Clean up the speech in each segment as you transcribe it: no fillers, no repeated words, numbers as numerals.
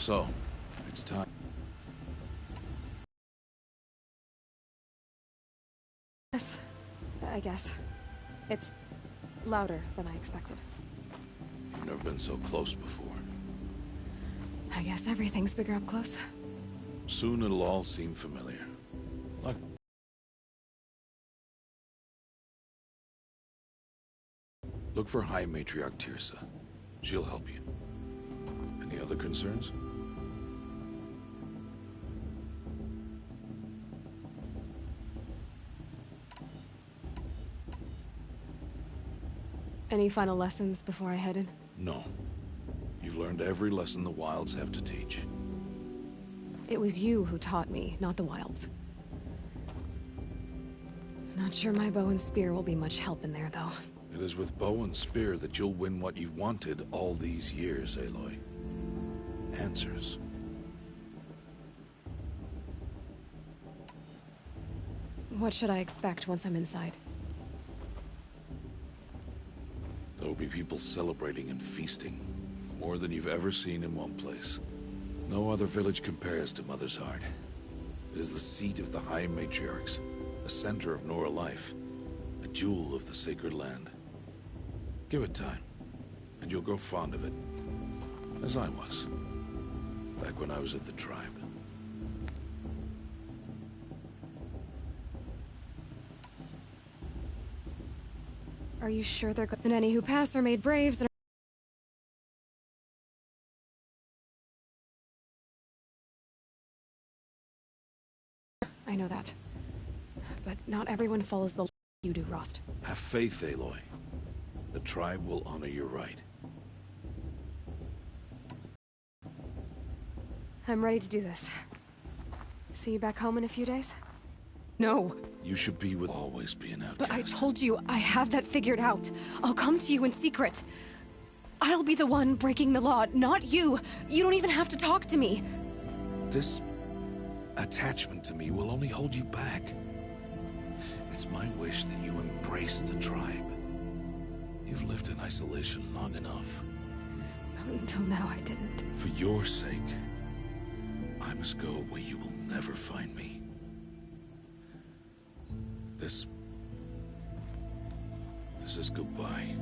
So, it's time. Yes, I guess. It's louder than I expected. You've never been so close before. I guess everything's bigger up close. Soon it'll all seem familiar. Like... Look for High Matriarch Teersa. She'll help you. Any other concerns? Any final lessons before I head in? No. You've learned every lesson the Wilds have to teach. It was you who taught me, not the Wilds. Not sure my bow and spear will be much help in there, though. It is with bow and spear that you'll win what you've wanted all these years, Aloy. Answers. What should I expect once I'm inside? There will be people celebrating and feasting. More than you've ever seen in one place. No other village compares to Mother's Heart. It is the seat of the High Matriarchs, a center of Nora life, a jewel of the sacred land. Give it time, and you'll grow fond of it. As I was, back when I was at the tribe. Are you sure they're good? And any who pass are made braves and I know that. But not everyone follows the you do, Rost. Have faith, Aloy. The tribe will honor your right. I'm ready to do this. See you back home in a few days? No. You should be with always be an outcast. But I told you, I have that figured out. I'll come to you in secret. I'll be the one breaking the law, not you. You don't even have to talk to me. This attachment to me will only hold you back. It's my wish that you embrace the tribe. You've lived in isolation long enough. Until now, I didn't. For your sake, I must go where you will never find me. This is goodbye.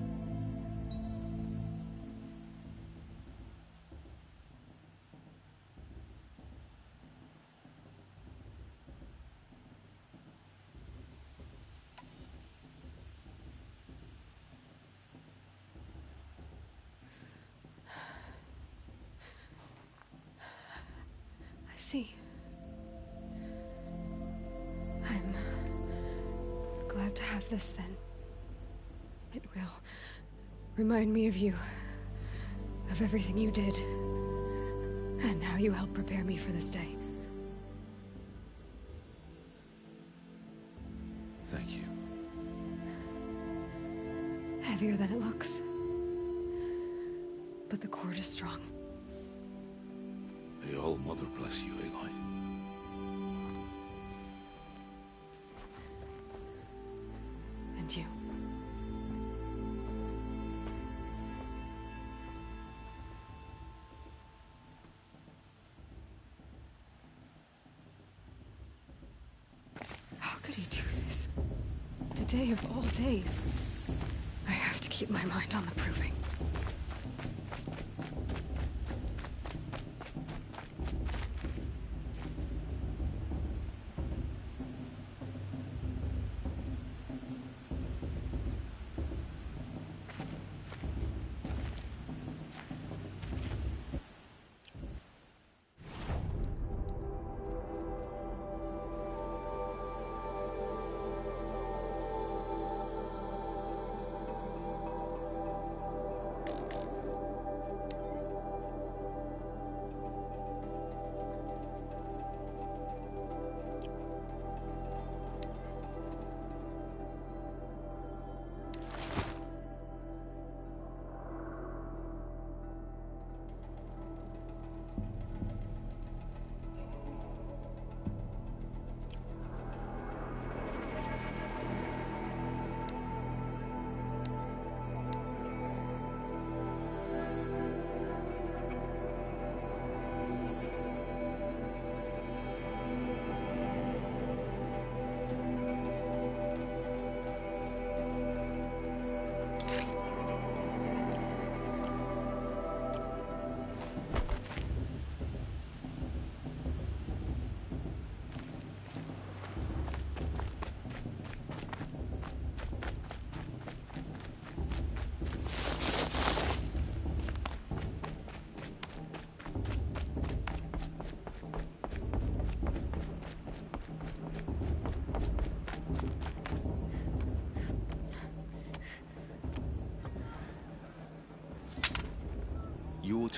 I see. I'm glad to have this, then. It will remind me of you, of everything you did, and how you helped prepare me for this day. Thank you. Heavier than it looks. But the cord is strong. May all Mother bless you, Aloy. And you. How could he do this? Today of all days. I have to keep my mind on the proving.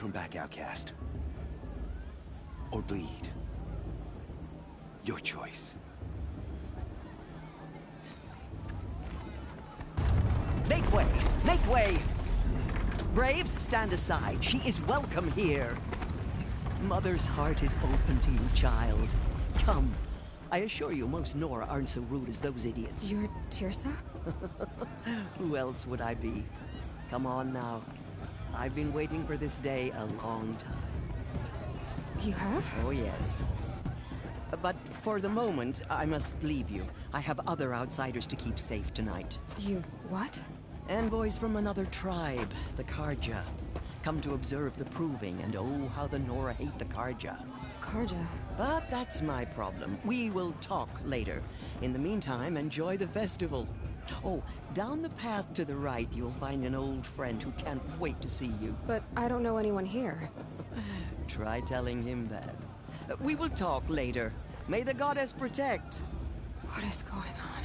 turn back, outcast. Or bleed. Your choice. Make way! Make way! Braves, stand aside. She is welcome here. Mother's heart is open to you, child. Come. I assure you, most Nora aren't so rude as those idiots. You're Teersa? Who else would I be? Come on now. I've been waiting for this day a long time. You have? Oh, yes. But for the moment, I must leave you. I have other outsiders to keep safe tonight. You what? Envoys from another tribe, the Carja. Come to observe the proving, and oh, how the Nora hate the Carja. Carja? But that's my problem. We will talk later. In the meantime, enjoy the festival. Oh, down the path to the right, you'll find an old friend who can't wait to see you. But I don't know anyone here. Try telling him that. We will talk later. May the goddess protect. What is going on?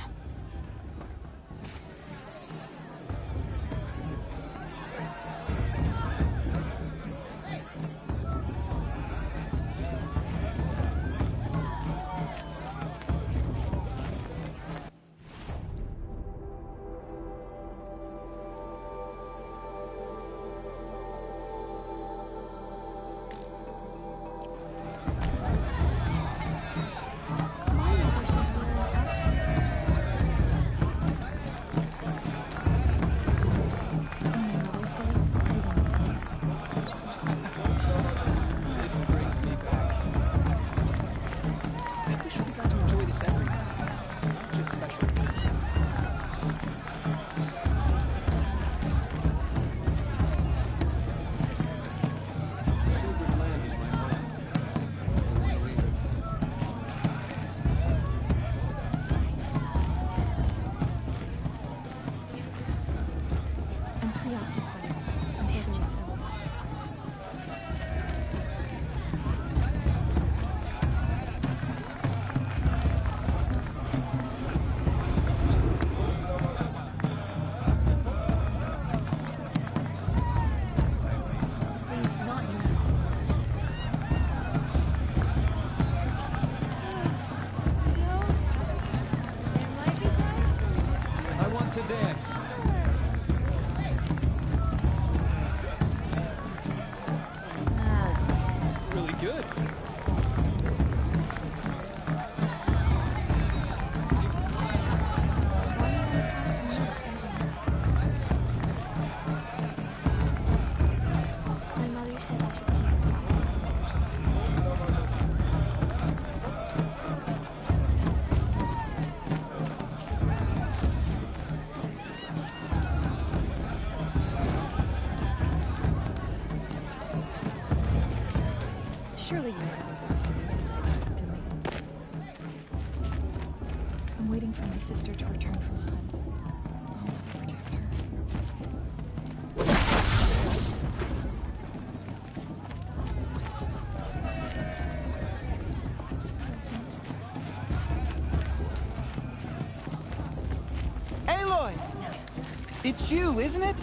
Surely you know what wants to be besides talking to me. I'm waiting for my sister to return from a hunt. I'll never protect her. Aloy! It's you, isn't it?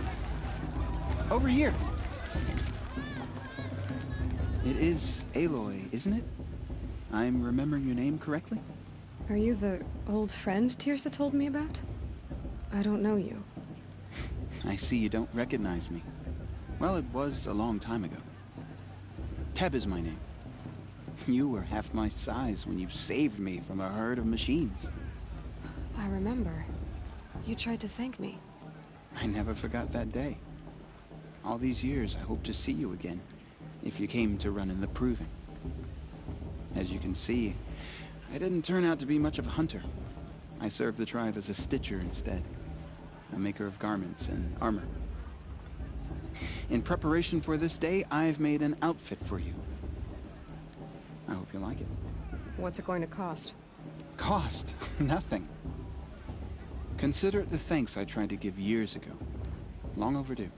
Over here. It is Aloy, isn't it? I'm remembering your name correctly? Are you the old friend Teersa told me about? I don't know you. I see you don't recognize me. Well, it was a long time ago. Teb is my name. You were half my size when you saved me from a herd of machines. I remember. You tried to thank me. I never forgot that day. All these years, I hope to see you again, if you came to run in the proving. As you can see, I didn't turn out to be much of a hunter. I served the tribe as a stitcher instead, a maker of garments and armor. In preparation for this day, I've made an outfit for you. I hope you like it. What's it going to cost? Cost? Nothing. Consider it the thanks I tried to give years ago. Long overdue.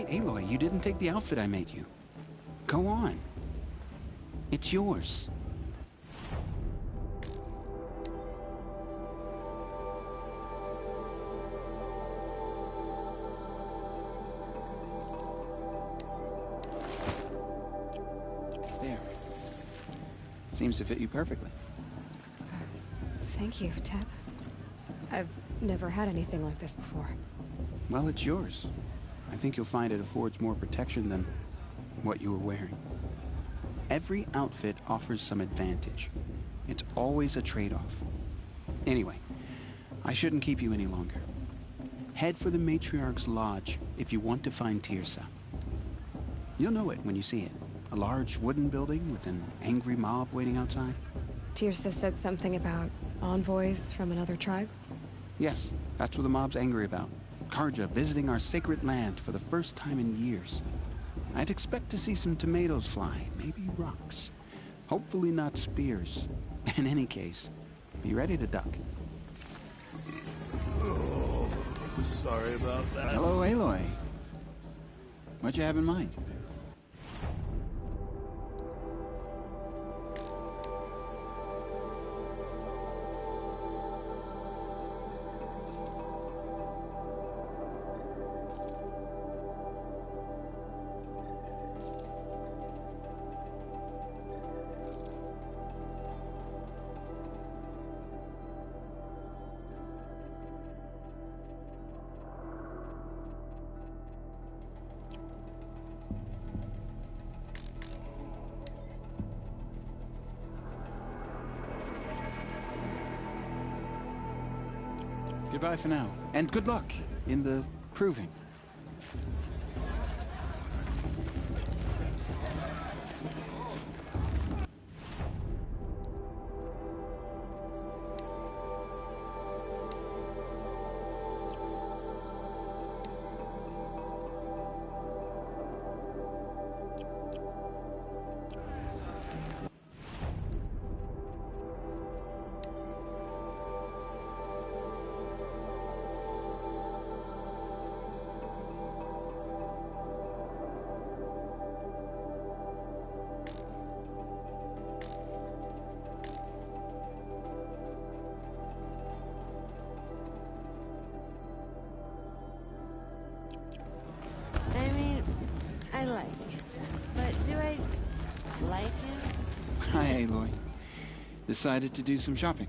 Aloy, you didn't take the outfit I made you. Go on. It's yours. There. Seems to fit you perfectly. Thank you, Teb. I've never had anything like this before. Well, it's yours. I think you'll find it affords more protection than what you were wearing. Every outfit offers some advantage. It's always a trade-off. Anyway, I shouldn't keep you any longer. Head for the Matriarch's Lodge if you want to find Teersa. You'll know it when you see it. A large wooden building with an angry mob waiting outside. Teersa said something about envoys from another tribe? Yes, that's what the mob's angry about. Carja visiting our sacred land for the first time in years. I'd expect to see some tomatoes fly, maybe rocks. Hopefully not spears. In any case, be ready to duck. Oh, sorry about that. Hello, Aloy. What you have in mind? Goodbye for now, and good luck in the proving. I mean, I like him. But do I like him? Hi, Aloy. Decided to do some shopping.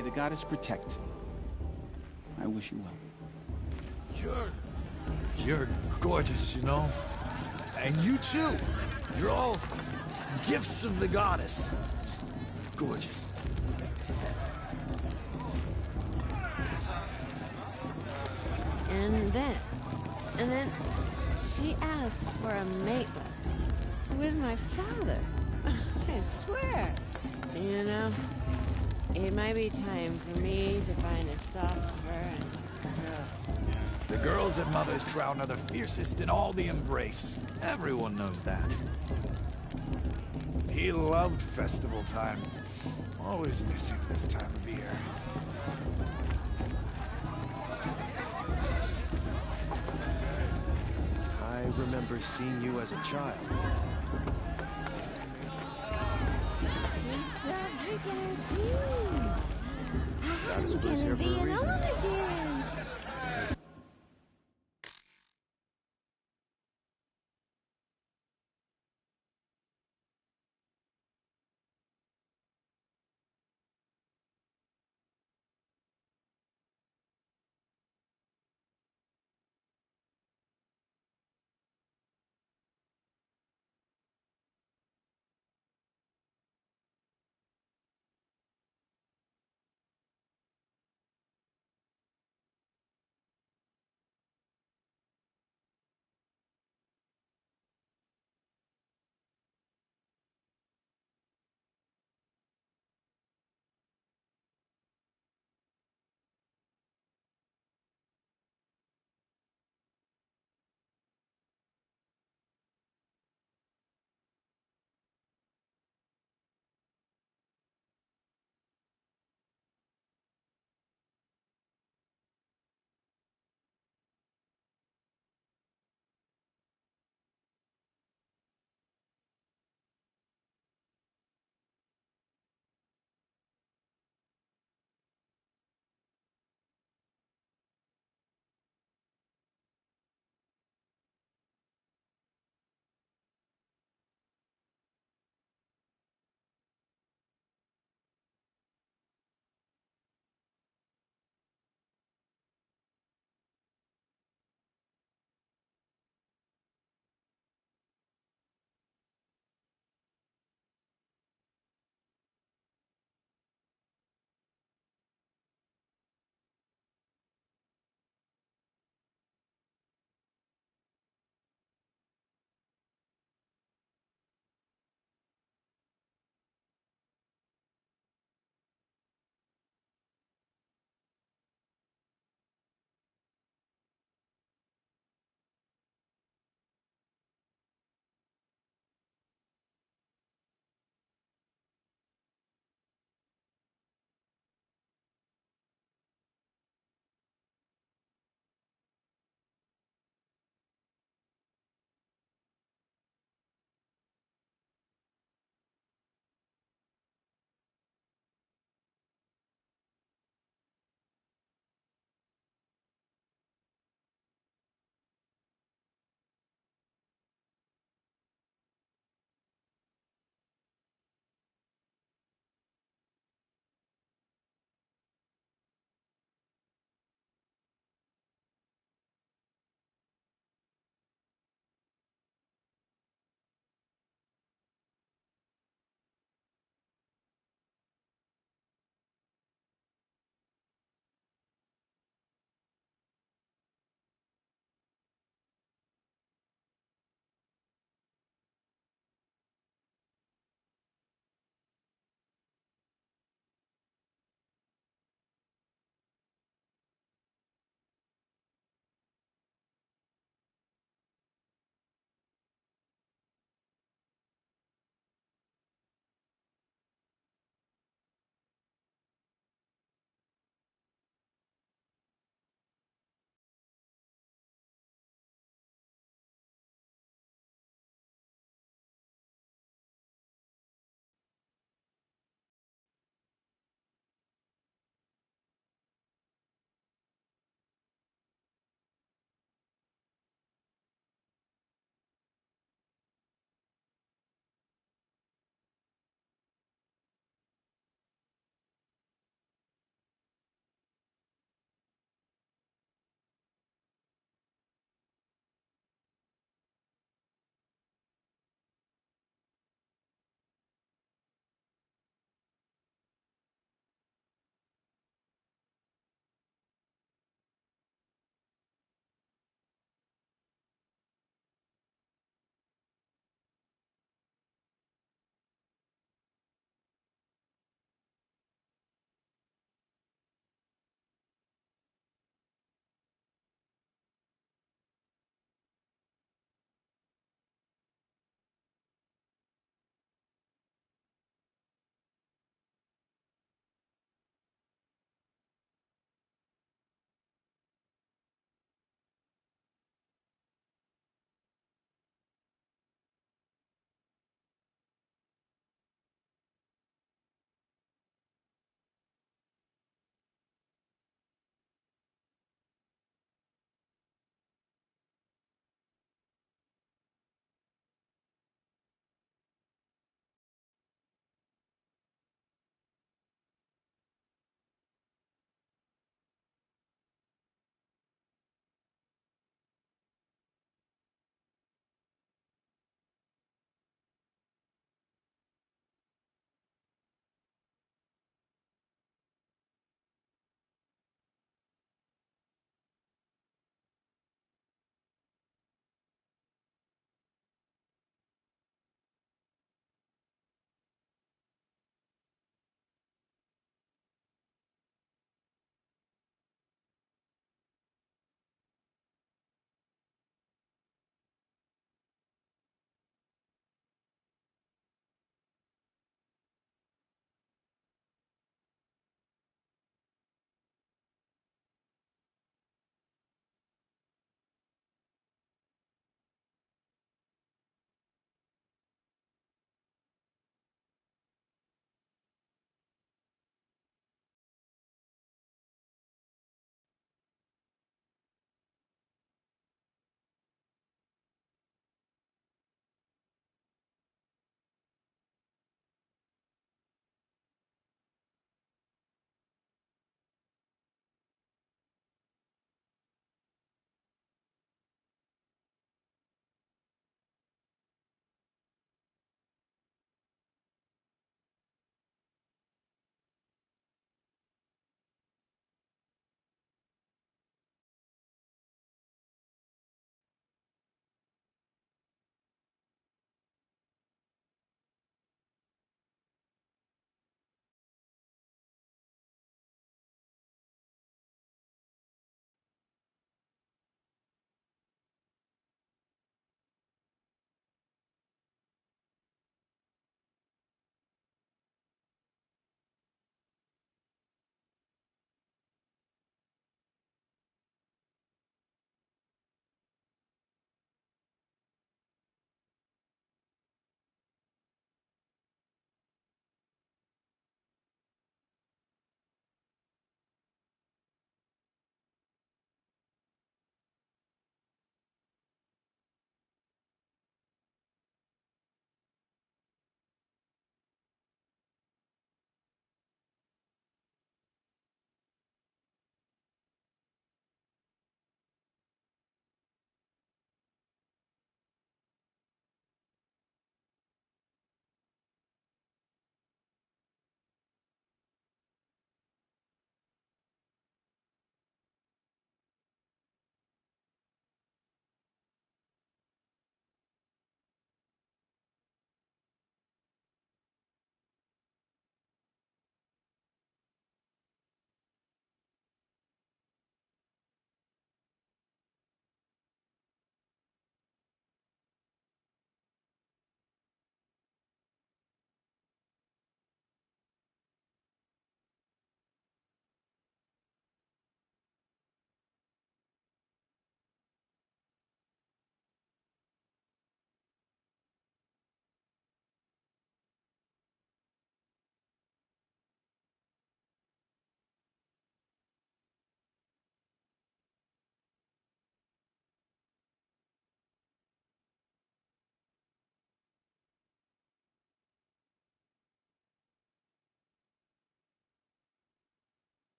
May the goddess protect. I wish you well. You're gorgeous, you know? And you too. You're all gifts of the goddess. Gorgeous. And then she asked for a mate lesson with my father. I swear. You know, it might be time for me to find a softer and The girls at Mother's Crown are the fiercest in all the Embrace. Everyone knows that. He loved festival time. Always miss him this time of year. I remember seeing you as a child. she stopped drinking her tea. Goddess I'm was gonna here be for a an reason. old again.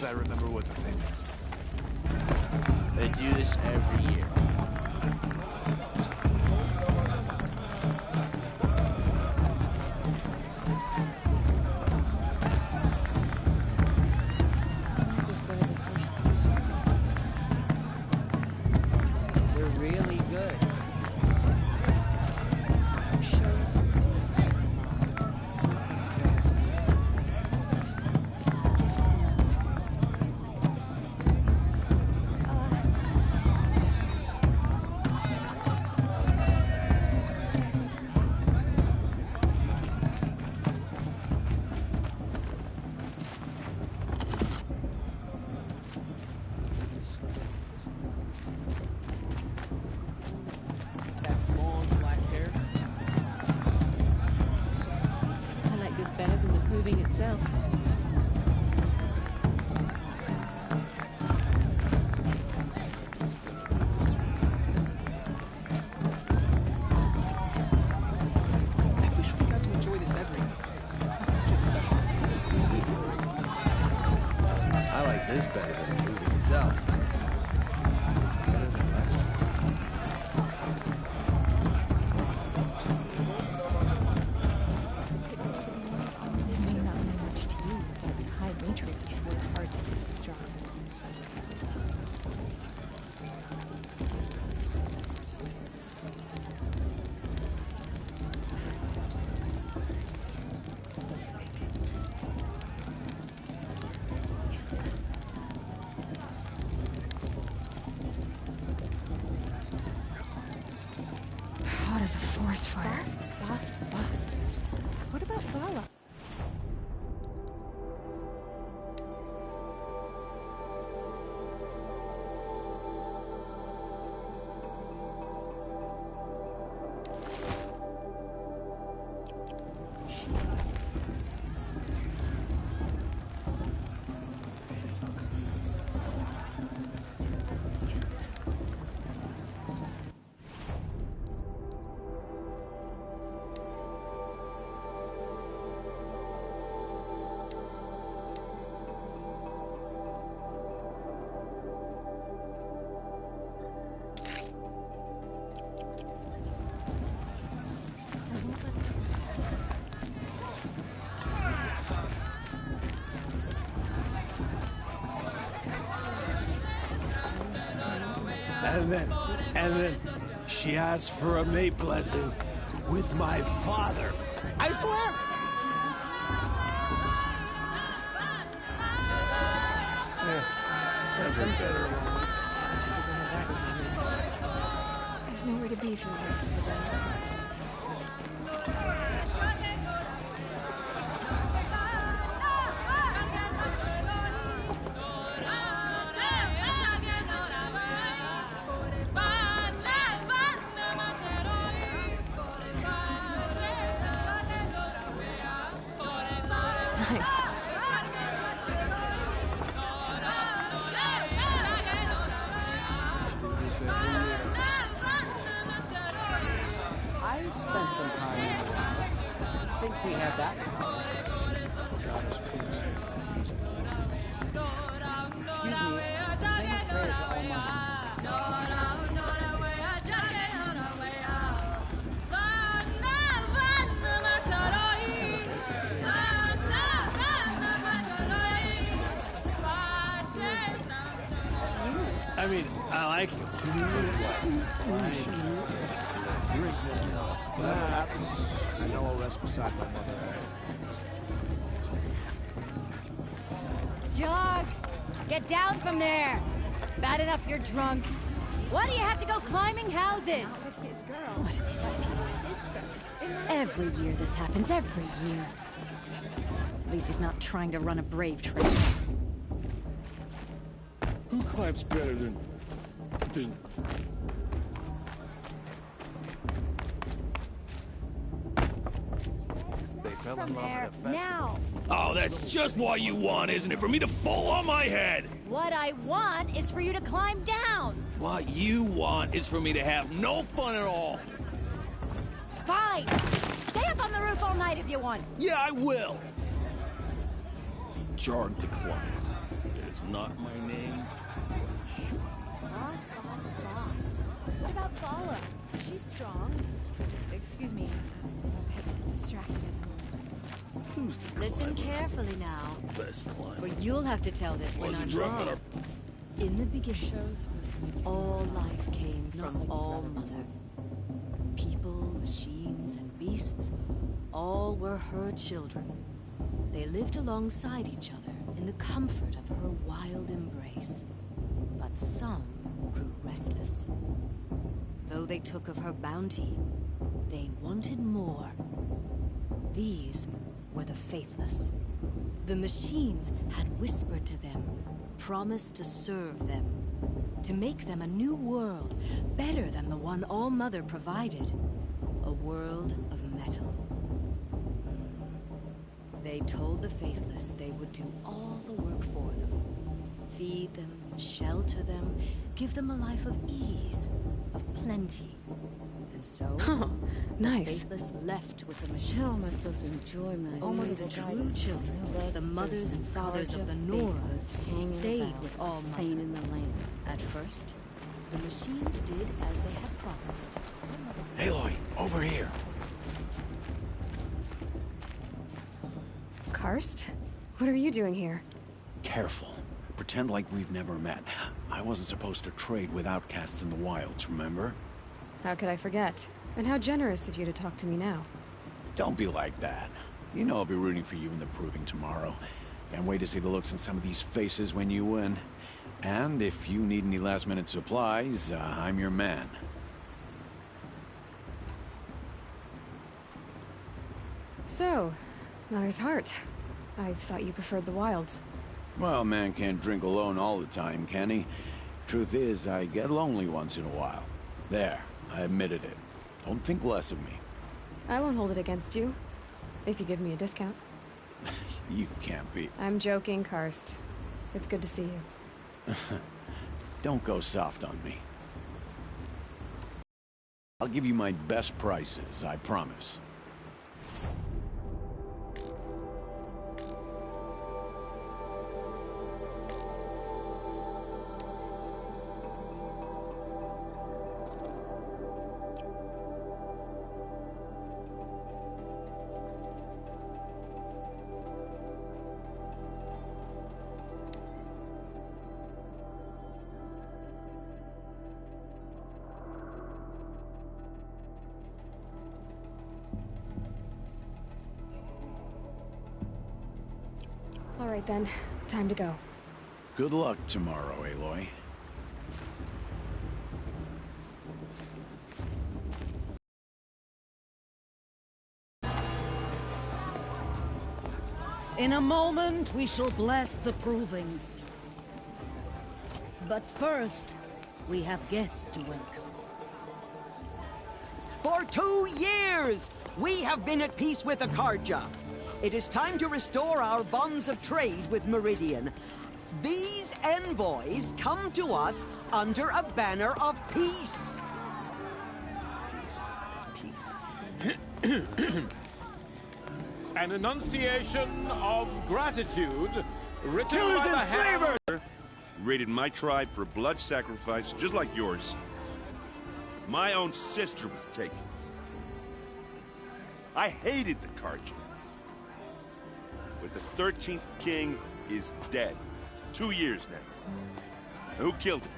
as I remember what the thing is. They do this every year. They're really good. That long black hair. I like this better than the proving itself. I wish we got to enjoy this every year. Just special. I like this better than the movie itself. It's better than last year. It may not mean much to you, but the High Matriarchs work hard to keep it strong. Hot as a forest fire. Fast. What about Vala? And then she asked for a mate blessing with my father. I swear. There's nowhere to be for the rest of the day. Nice. I spent some time in the wild. I think we have that. Excuse me, saying a prayer to all my... I mean, I like you. Whatever happens, I know I'll rest beside my mother. Jog! Get down from there! Bad enough you're drunk. Why do you have to go climbing houses? Every year this happens, every year. At least he's not trying to run a brave trail. Who climbs better than... They fell From in love there, at a festival. now! Oh, that's just what you want, isn't it? For me to fall on my head! What I want is for you to climb down! What you want is for me to have no fun at all. Fine! Stay up on the roof all night if you want. Yeah, I will. Jarg declines. It's not my name. Lost. What about Bala? She's strong. Excuse me, I'm a bit distracted at the moment. Who's the Listen carefully now, best climber? for you'll have to tell this when Was I'm a drug gone. runner. In the beginning, all life came from All Mother. People, machines, and beasts, all were her children. They lived alongside each other in the comfort of her wild embrace. But some grew restless. Though they took of her bounty, they wanted more. These were the faithless. The machines had whispered to them, promised to serve them, to make them a new world, better than the one All Mother provided. A world of metal. They told the faithless they would do all the work for them. Feed them, shelter them, give them a life of ease, of plenty. And so, Nice. the faithless left with the machines. How am I supposed to enjoy myself? Only the true children, the mothers and fathers of the Nora, stayed with All Mother. In the land. At first, the machines did as they had promised. Aloy, over here. Karst? What are you doing here? Careful. Pretend like we've never met. I wasn't supposed to trade with outcasts in the wilds, remember? How could I forget? And how generous of you to talk to me now. Don't be like that. You know I'll be rooting for you in the proving tomorrow. Can't wait to see the looks on some of these faces when you win. And if you need any last-minute supplies, I'm your man. So, Mother's Heart. I thought you preferred the wilds. Well, man can't drink alone all the time, can he? Truth is, I get lonely once in a while. There, I admitted it. Don't think less of me. I won't hold it against you, if you give me a discount. You can't be... I'm joking, Karst. It's good to see you. Don't go soft on me. I'll give you my best prices, I promise. All right then, time to go. Good luck tomorrow, Aloy. In a moment, we shall bless the proving. But first, we have guests to welcome. For 2 years, we have been at peace with Akarja. It is time to restore our bonds of trade with Meridian. These envoys come to us under a banner of peace. An enunciation of gratitude written Killers by the and hand... slavers! Raided my tribe for blood sacrifice, just like yours. My own sister was taken. I hated the Karja. But the 13th king is dead. 2 years now. And who killed him?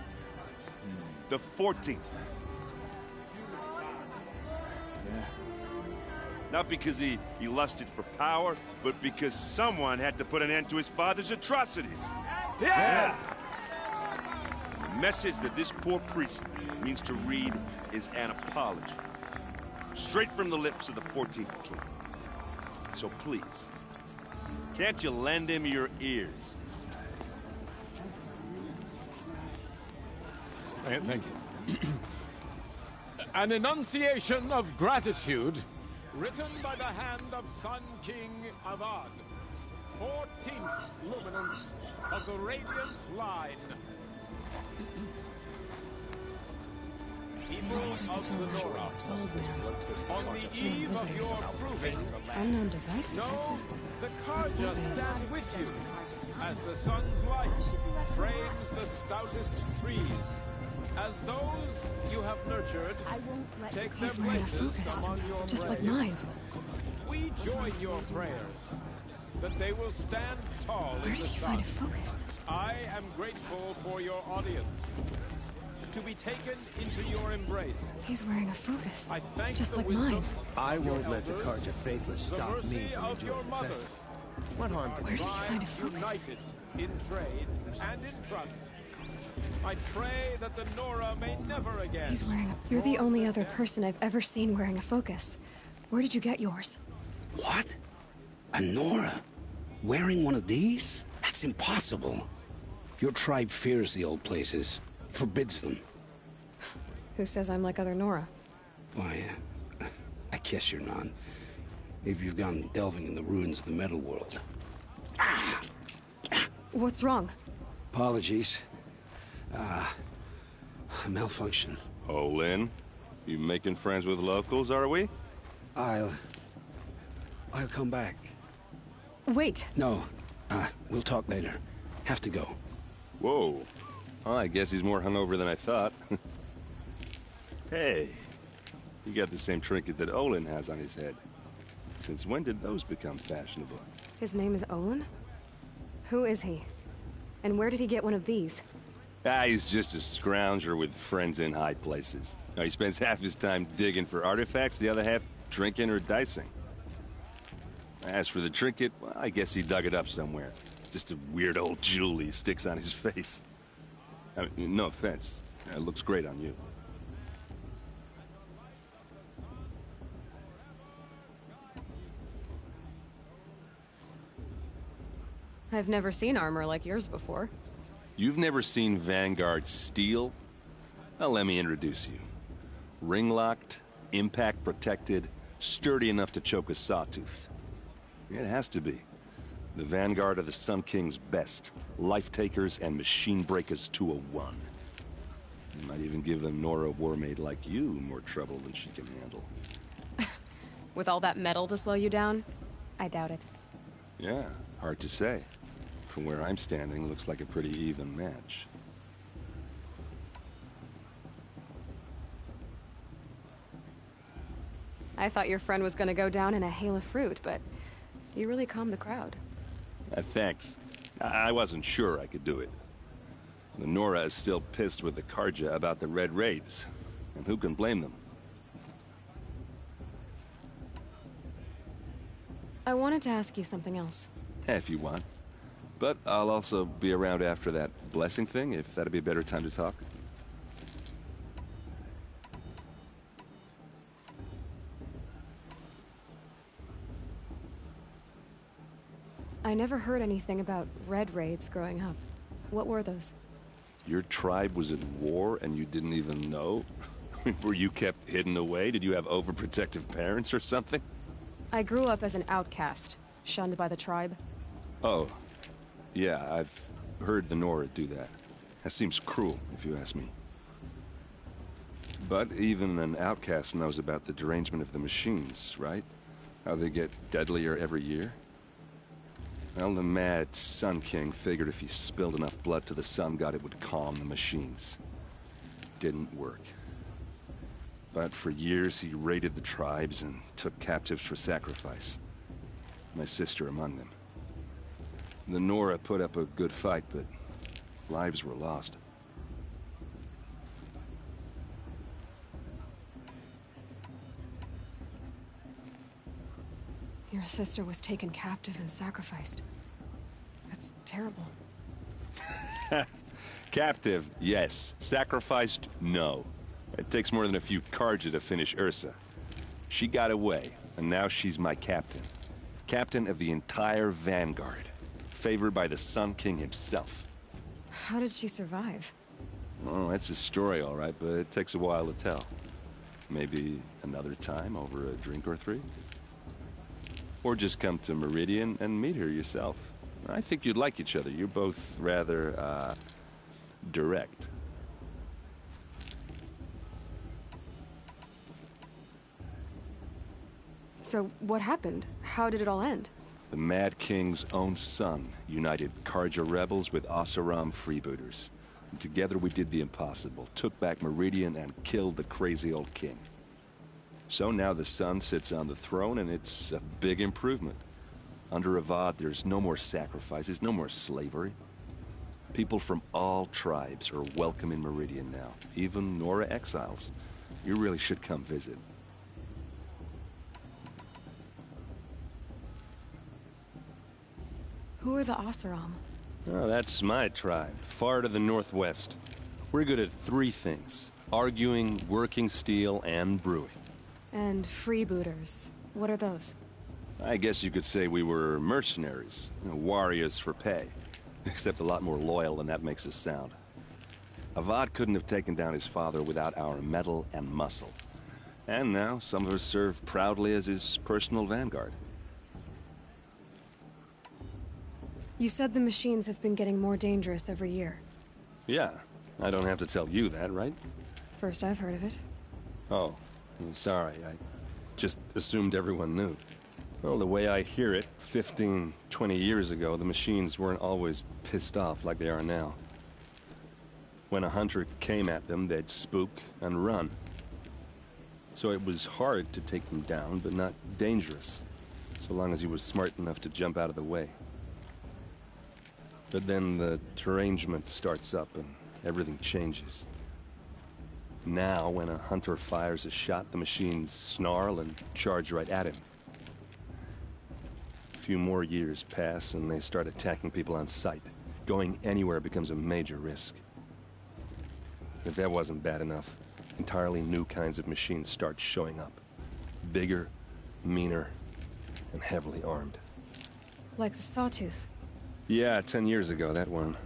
The 14th. Not because he lusted for power, but because someone had to put an end to his father's atrocities. Yeah! The message that this poor priest means to read is an apology. Straight from the lips of the 14th king. So please, can't you lend him your ears? Thank you. An enunciation of gratitude written by the hand of Sun King Avad, 14th luminance of the Radiant Line. People of the Nora, on the eve of your proving, Unknown device detected. know the Karja stand with you. as the sun's light frames the stoutest trees. As those you have nurtured take their He's wearing a places focus, among your just like braves, mine. we join your prayers that they will stand tall Where in did the he sun. find a focus? I am grateful for your audience. To be taken into your embrace. He's wearing a focus, I thank just the like wisdom mine. I of your won't let the elders, Carja Faithless the stop me mercy from of your enjoying the mothers. festival. What harm can Where did he Divine, find a focus? united in trade and in trust. I pray that the Nora may never again. He's wearing a... You're the only other person I've ever seen wearing a focus. Where did you get yours? What? A Nora? Wearing one of these? That's impossible. Your tribe fears the old places, forbids them. Who says I'm like other Nora? Why, I guess you're none. If you've gone delving in the ruins of the metal world. What's wrong? Apologies. A malfunction. Oh, Lynn? You making friends with locals, are we? I'll come back. Wait. No, we'll talk later. Have to go. Whoa. Well, I guess he's more hungover than I thought. Hey, you got the same trinket that Olin has on his head. Since when did those become fashionable? His name is Olin? Who is he? And where did he get one of these? He's just a scrounger with friends in high places. He spends half his time digging for artifacts, the other half drinking or dicing. As for the trinket, well, I guess he dug it up somewhere. Just a weird old jewel he sticks on his face. I mean, no offense. It looks great on you. I've never seen armor like yours before. You've never seen Vanguard steel? Well, let me introduce you. Ring-locked, impact-protected, sturdy enough to choke a sawtooth. It has to be. The Vanguard of the Sun King's best. Life-takers and machine breakers to a one. Might even give a Nora warmaid like you more trouble than she can handle. With all that metal to slow you down? I doubt it. Yeah, hard to say. From where I'm standing, looks like a pretty even match. I thought your friend was gonna go down in a hail of fruit, but you really calmed the crowd. Thanks. I wasn't sure I could do it. The Nora is still pissed with the Carja about the Red Raids, and who can blame them? I wanted to ask you something else. If you want. But I'll also be around after that blessing thing, if that'd be a better time to talk. I never heard anything about Red Raids growing up. What were those? Your tribe was at war and you didn't even know? Were you kept hidden away? Did you have overprotective parents or something? I grew up as an outcast, shunned by the tribe. Oh. Yeah, I've heard the Nora do that. That seems cruel, if you ask me. But even an outcast knows about the derangement of the machines, right? How they get deadlier every year? Well, the mad Sun King figured if he spilled enough blood to the Sun God, it would calm the machines. Didn't work. But for years, he raided the tribes and took captives for sacrifice. My sister among them. The Nora put up a good fight, but lives were lost. Your sister was taken captive and sacrificed. That's terrible. Captive, yes. Sacrificed, no. It takes more than a few Carja to finish Ursa. She got away, and now she's my captain. Captain of the entire Vanguard. Favored by the Sun King himself. How did she survive? Oh, that's a story, all right, but it takes a while to tell. Maybe another time over a drink or three? Or just come to Meridian and meet her yourself. I think you'd like each other. You're both rather, direct. So, what happened? How did it all end? The Mad King's own son united Carja rebels with Oseram freebooters. And together we did the impossible, took back Meridian and killed the crazy old king. So now the son sits on the throne, and it's a big improvement. Under Avad, there's no more sacrifices, no more slavery. People from all tribes are welcome in Meridian now, even Nora exiles. You really should come visit. Who are the Oseram? Oh, that's my tribe, far to the northwest. We're good at three things: arguing, working steel, and brewing. And freebooters. What are those? I guess you could say we were mercenaries, warriors for pay. Except a lot more loyal than that makes us sound. Avad couldn't have taken down his father without our metal and muscle. And now, some of us serve proudly as his personal vanguard. You said the machines have been getting more dangerous every year. Yeah, I don't have to tell you that, right? First I've heard of it. Oh, I'm sorry. I just assumed everyone knew. Well, the way I hear it, 15, 20 years ago, the machines weren't always pissed off like they are now. When a hunter came at them, they'd spook and run. So it was hard to take them down, but not dangerous, so long as he was smart enough to jump out of the way. But then the derangement starts up and everything changes. Now, when a hunter fires a shot, the machines snarl and charge right at him. A few more years pass and they start attacking people on sight. Going anywhere becomes a major risk. If that wasn't bad enough, entirely new kinds of machines start showing up. Bigger, meaner, and heavily armed. Like the Sawtooth. Yeah, 10 years ago, that one.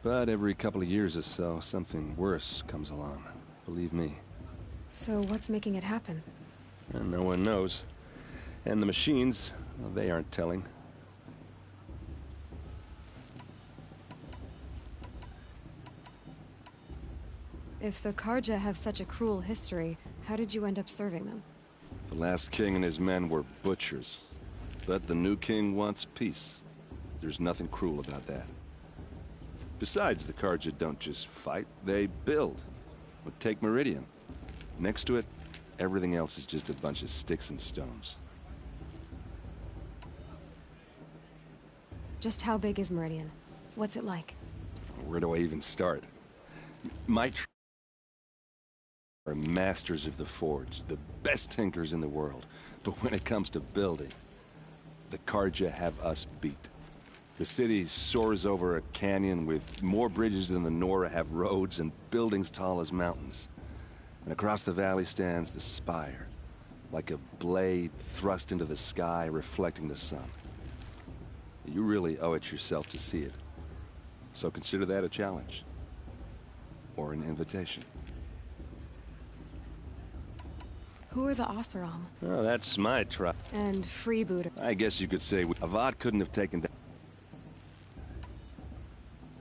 But every couple of years or so, something worse comes along. Believe me. So what's making it happen? And no one knows. And the machines, well, they aren't telling. If the Carja have such a cruel history, how did you end up serving them? The last king and his men were butchers. But the new king wants peace. There's nothing cruel about that. Besides, the Carja don't just fight, they build. But take Meridian. Next to it, everything else is just a bunch of sticks and stones. Just how big is Meridian? What's it like? Where do I even start? My are masters of the forge, the best tinkers in the world. But when it comes to building, the Carja have us beat. The city soars over a canyon with more bridges than the Nora have roads and buildings tall as mountains. And across the valley stands the spire, like a blade thrust into the sky reflecting the sun. You really owe it yourself to see it. So consider that a challenge. Or an invitation. Who are the Oseram? Oh, that's my tribe. And freebooter. I guess you could say Avad couldn't have taken down.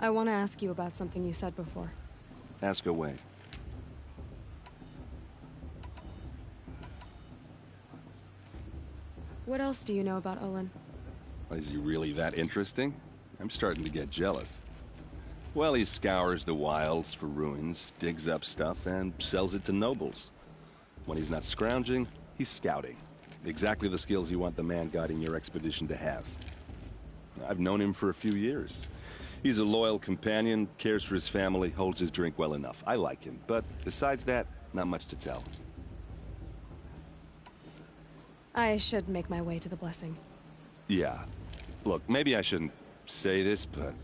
I want to ask you about something you said before. Ask away. What else do you know about Olin? Is he really that interesting? I'm starting to get jealous. Well, he scours the wilds for ruins, digs up stuff, and sells it to nobles. When he's not scrounging, he's scouting. Exactly the skills you want the man guiding your expedition to have. I've known him for a few years. He's a loyal companion, cares for his family, holds his drink well enough. I like him, but besides that, not much to tell. I should make my way to the blessing. Yeah. Look, maybe I shouldn't say this, but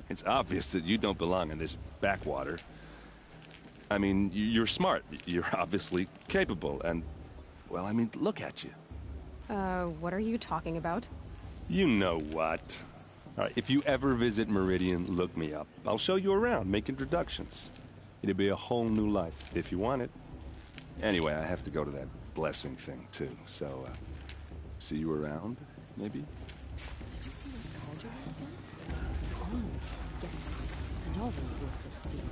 it's obvious that you don't belong in this backwater. I mean, you're smart. You're obviously capable, and, well, I mean, look at you. What are you talking about? You know what. All right, if you ever visit Meridian, look me up. I'll show you around, make introductions. It'll be a whole new life, if you want it. Anyway, I have to go to that blessing thing, too, so, see you around, maybe? And all those worthless deeds.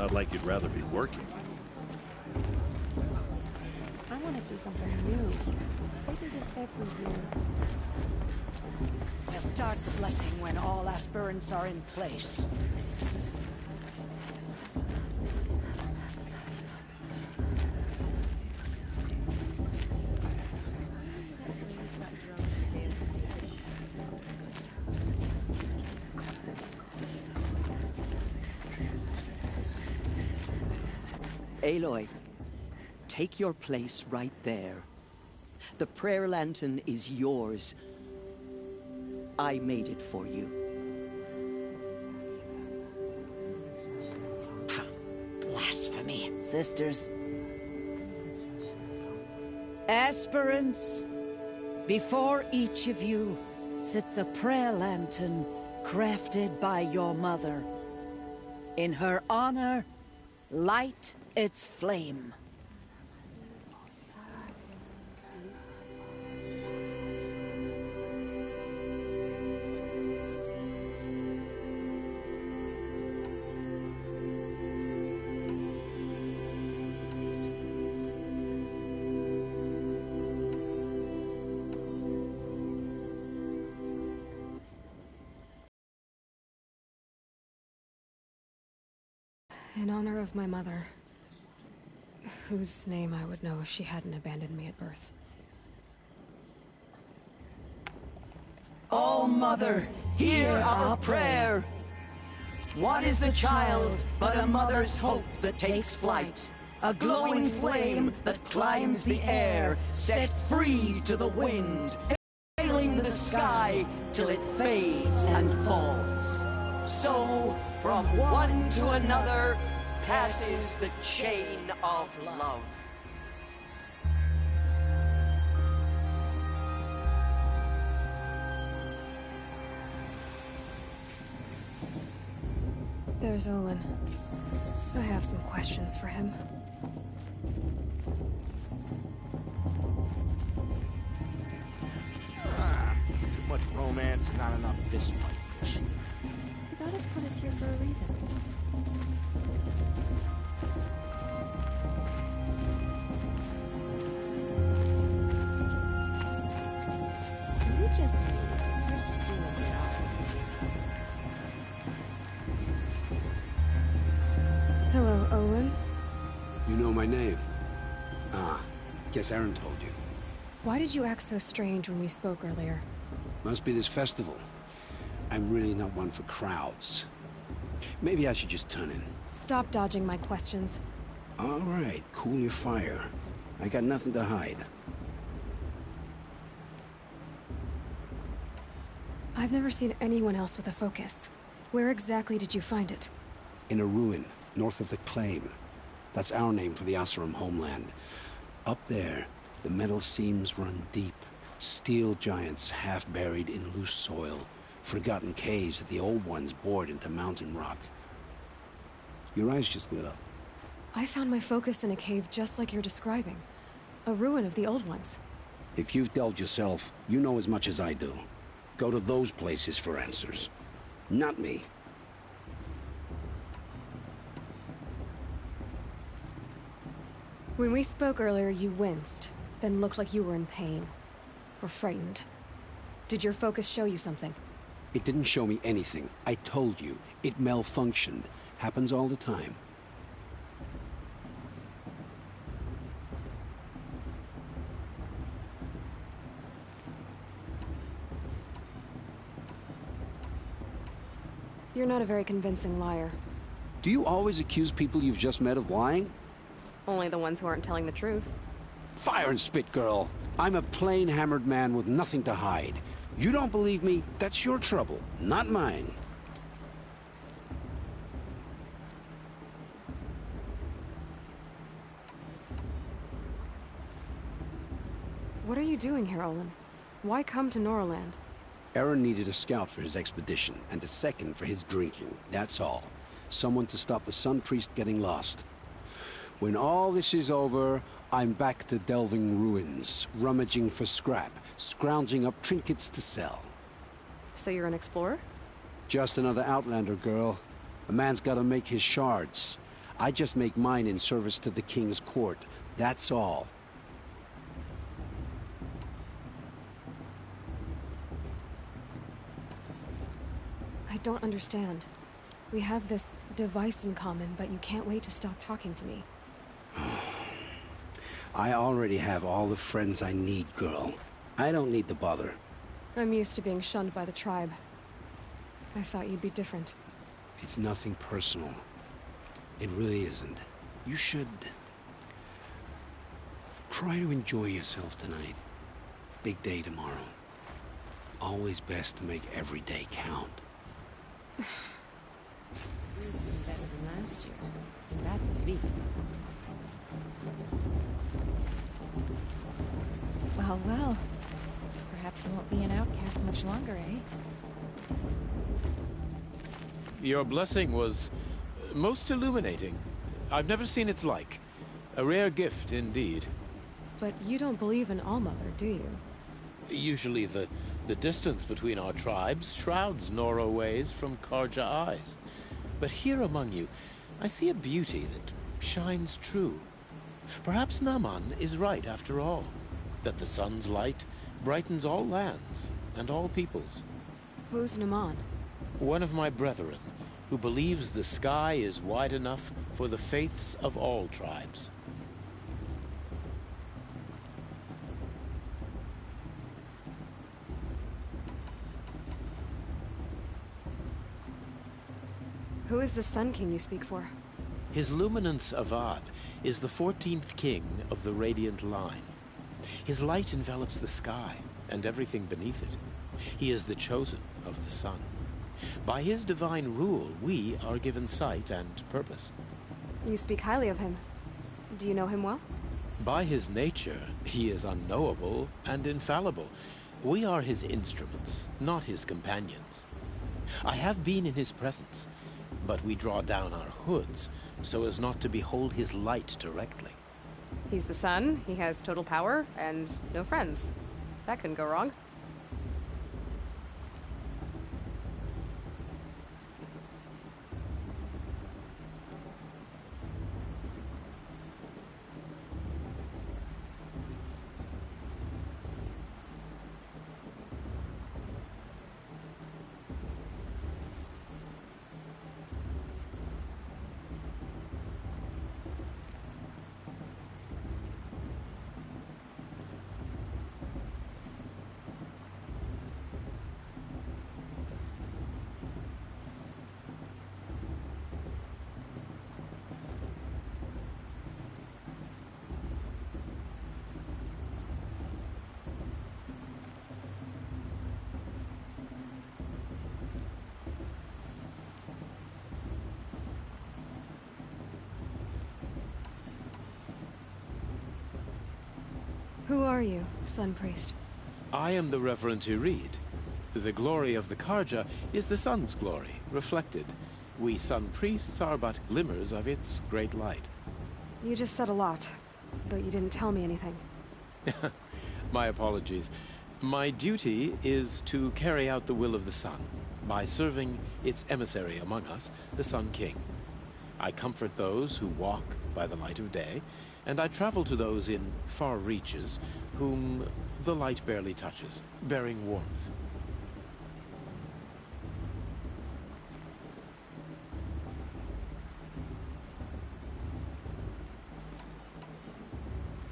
Not like you'd rather be working. I want to see something new. What did this every year? We'll start blessing when all aspirants are in place. Aloy, take your place right there. The prayer lantern is yours. I made it for you. Blasphemy. Sisters. Aspirants, before each of you sits a prayer lantern crafted by your mother. In her honor, light its flame. In honor of my mother, whose name I would know if she hadn't abandoned me at birth. Oh, Mother, hear our prayer. What is the child but a mother's hope that takes flight? A glowing flame that climbs the air, set free to the wind, sailing the sky till it fades and falls. So, from one to another, passes the chain of love. There's Olin. I have some questions for him. Too much romance and not enough fist fights this year. The goddess put us here for a reason. Is it just me? Is her stew a bit obvious? Hello, Olin. You know my name? Ah, guess Aaron told you. Why did you act so strange when we spoke earlier? Must be this festival. I'm really not one for crowds. Maybe I should just turn in. Stop dodging my questions. All right, cool your fire. I got nothing to hide. I've never seen anyone else with a focus. Where exactly did you find it? In a ruin, north of the Claim. That's our name for the Oseram homeland. Up there, the metal seams run deep. Steel giants half buried in loose soil. Forgotten caves that the old ones bored into mountain rock. Your eyes just lit up. I found my focus in a cave just like you're describing. A ruin of the old ones. If you've delved yourself, you know as much as I do. Go to those places for answers. Not me. When we spoke earlier, you winced, then looked like you were in pain. Or frightened. Did your focus show you something? It didn't show me anything. I told you. It malfunctioned. Happens all the time. You're not a very convincing liar. Do you always accuse people you've just met of lying? Only the ones who aren't telling the truth. Fire and spit, girl. I'm a plain hammered man with nothing to hide. You don't believe me? That's your trouble, not mine. What are you doing here, Olin? Why come to Norland? Aaron needed a scout for his expedition, and a second for his drinking. That's all. Someone to stop the Sun Priest getting lost. When all this is over, I'm back to delving ruins, rummaging for scrap, scrounging up trinkets to sell. So you're an explorer? Just another Outlander, girl. A man's gotta make his shards. I just make mine in service to the king's court. That's all. I don't understand. We have this device in common, but you can't wait to stop talking to me. I already have all the friends I need, girl. I don't need the bother. I'm used to being shunned by the tribe. I thought you'd be different. It's nothing personal. It really isn't. You should... try to enjoy yourself tonight. Big day tomorrow. Always best to make every day count. It's been better than last year, and that's a feat. Well, well. Perhaps you won't be an outcast much longer, eh? Your blessing was most illuminating. I've never seen its like. A rare gift indeed. But you don't believe in Allmother, do you? Usually the distance between our tribes shrouds Nora ways from Carja eyes. But here among you, I see a beauty that shines true. Perhaps Naman is right after all, that the sun's light brightens all lands and all peoples. Who's Naman? One of my brethren, who believes the sky is wide enough for the faiths of all tribes. Who is the Sun King you speak for? His Luminance Avad is the 14th king of the Radiant Line. His light envelops the sky and everything beneath it. He is the chosen of the sun. By his divine rule, we are given sight and purpose. You speak highly of him. Do you know him well? By his nature, he is unknowable and infallible. We are his instruments, not his companions. I have been in his presence, but we draw down our hoods so as not to behold his light directly. He's the sun, he has total power, and no friends. That couldn't go wrong. Who are you, Sun Priest? I am the Reverend Irid. The glory of the Carja is the sun's glory, reflected. We Sun Priests are but glimmers of its great light. You just said a lot, but you didn't tell me anything. My apologies. My duty is to carry out the will of the sun, by serving its emissary among us, the Sun King. I comfort those who walk by the light of day, and I travel to those in far reaches whom the light barely touches, bearing warmth.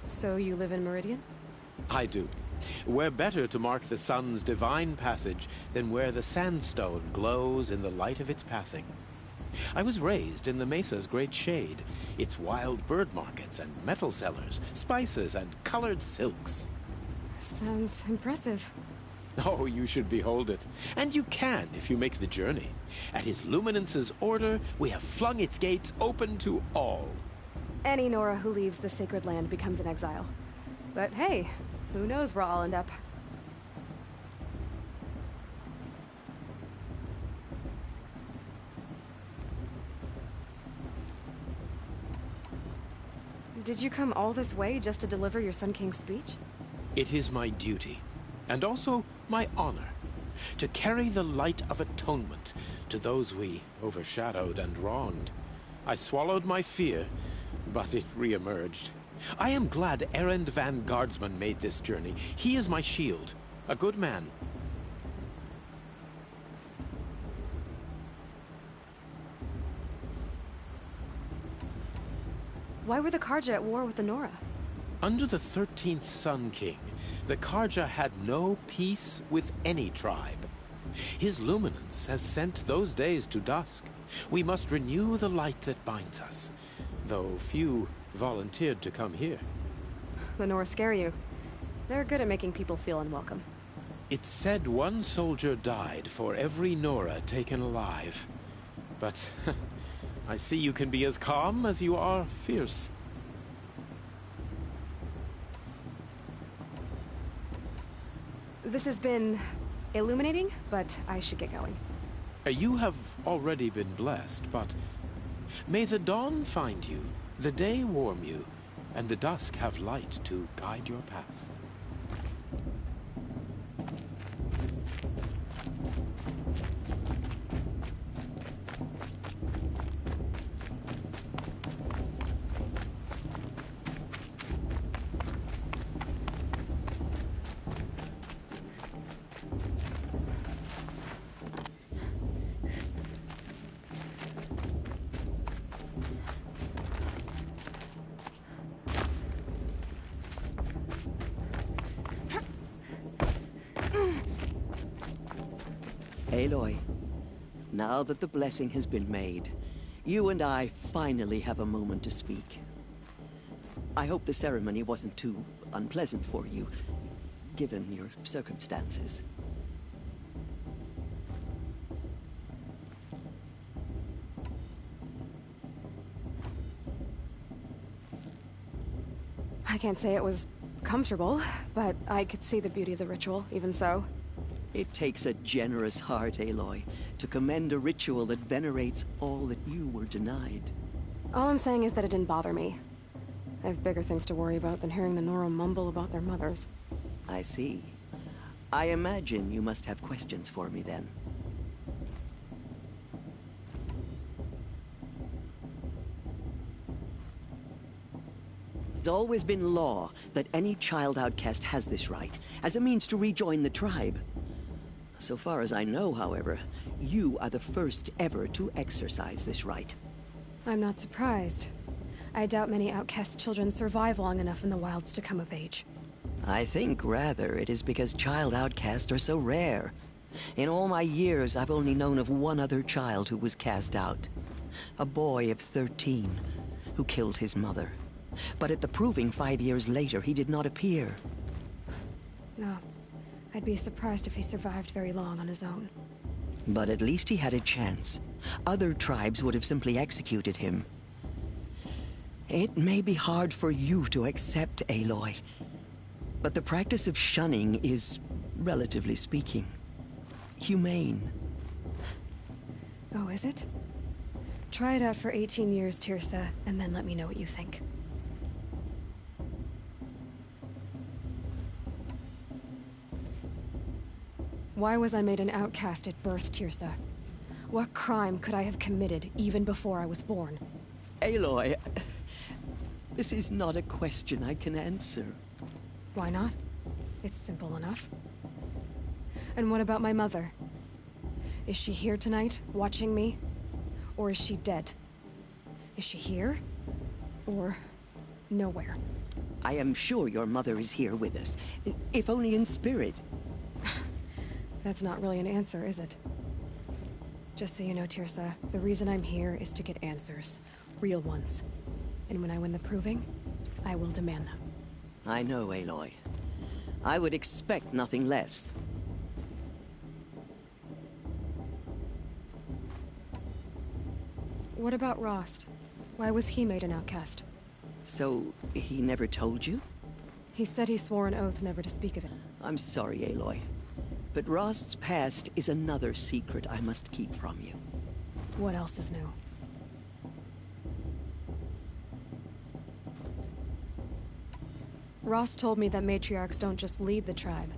So you live in Meridian? I do. Where better to mark the sun's divine passage than where the sandstone glows in the light of its passing. I was raised in the Mesa's great shade, its wild bird markets and metal cellars, spices and colored silks. Sounds impressive. Oh, you should behold it. And you can if you make the journey. At His Luminance's order, we have flung its gates open to all. Any Nora who leaves the sacred land becomes an exile. But hey, who knows where I'll end up. Did you come all this way just to deliver your Sun King's speech? It is my duty, and also my honor, to carry the light of atonement to those we overshadowed and wronged. I swallowed my fear, but it re-emerged. I am glad Erend van Guardsman made this journey. He is my shield. A good man. Why were the Carja at war with the Nora? Under the 13th Sun King, the Carja had no peace with any tribe. His luminance has sent those days to dusk. We must renew the light that binds us, though few volunteered to come here. The Nora scare you. They're good at making people feel unwelcome. It's said one soldier died for every Nora taken alive. But I see you can be as calm as you are fierce. This has been illuminating, but I should get going. You have already been blessed, but may the dawn find you, the day warm you, and the dusk have light to guide your path. Aloy, now that the blessing has been made, you and I finally have a moment to speak. I hope the ceremony wasn't too unpleasant for you, given your circumstances. I can't say it was comfortable, but I could see the beauty of the ritual, even so. It takes a generous heart, Aloy, to commend a ritual that venerates all that you were denied. All I'm saying is that it didn't bother me. I have bigger things to worry about than hearing the Nora mumble about their mothers. I see. I imagine you must have questions for me then. It's always been law that any child outcast has this right, as a means to rejoin the tribe. So far as I know, however, you are the first ever to exercise this right. I'm not surprised. I doubt many outcast children survive long enough in the wilds to come of age. I think, rather, it is because child outcasts are so rare. In all my years, I've only known of one other child who was cast out. A boy of 13, who killed his mother. But at the proving 5 years later, he did not appear. No. I'd be surprised if he survived very long on his own. But at least he had a chance. Other tribes would have simply executed him. It may be hard for you to accept, Aloy, but the practice of shunning is, relatively speaking, humane. Oh, is it? Try it out for 18 years, Teersa, and then let me know what you think. Why was I made an outcast at birth, Teersa? What crime could I have committed even before I was born? Aloy, this is not a question I can answer. Why not? It's simple enough. And what about my mother? Is she here tonight, watching me? Or is she dead? Is she here? Or nowhere? I am sure your mother is here with us, if only in spirit. That's not really an answer, is it? Just so you know, Teersa, the reason I'm here is to get answers. Real ones. And when I win the proving, I will demand them. I know, Aloy. I would expect nothing less. What about Rost? Why was he made an outcast? So, he never told you? He said he swore an oath never to speak of it. I'm sorry, Aloy. But Rost's past is another secret I must keep from you. What else is new? Rost told me that matriarchs don't just lead the tribe.